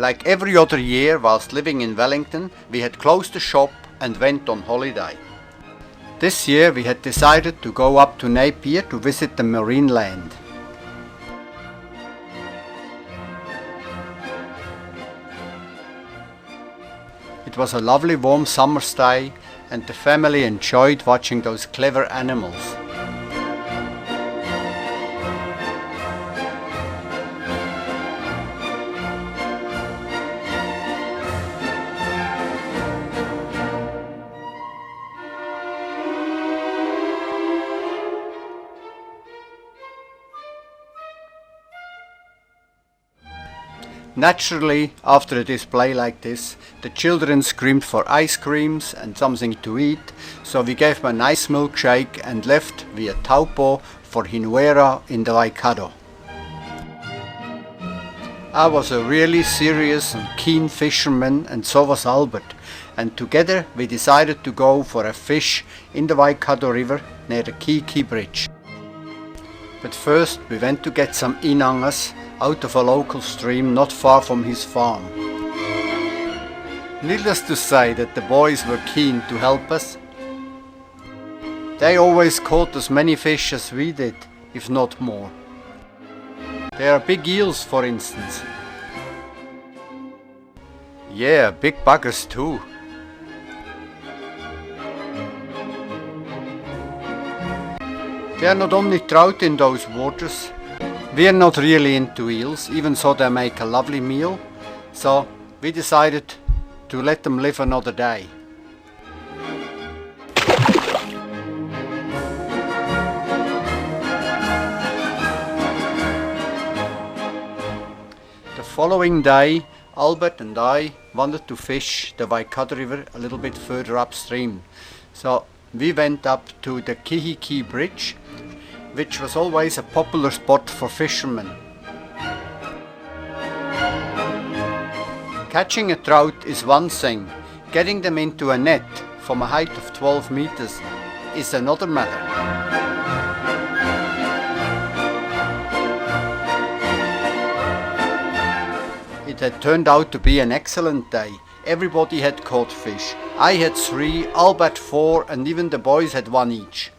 Like every other year whilst living in Wellington, we had closed the shop and went on holiday. This year we had decided to go up to Napier to visit the Marine Land. It was a lovely warm summer's day and the family enjoyed watching those clever animals. Naturally, after a display like this, the children screamed for ice creams and something to eat, so we gave them a nice milkshake and left via Taupo for Hinuera in the Waikato. I was a really serious and keen fisherman and so was Albert, and together we decided to go for a fish in the Waikato River near the Kihikihi Bridge. But first we went to get some inangas out of a local stream not far from his farm. Needless to say that the boys were keen to help us. They always caught as many fish as we did, if not more. There are big eels, for instance. Yeah, big buggers too. There are not only trout in those waters. We are not really into eels, even though they make a lovely meal, so we decided to let them live another day. The following day, Albert and I wanted to fish the Waikato River a little bit further upstream, so we went up to the Kihikihi Bridge, which was always a popular spot for fishermen. Catching a trout is one thing, getting them into a net from a height of 12 meters is another matter. It had turned out to be an excellent day. Everybody had caught fish. I had 3, Albert 4, and even the boys had 1 each.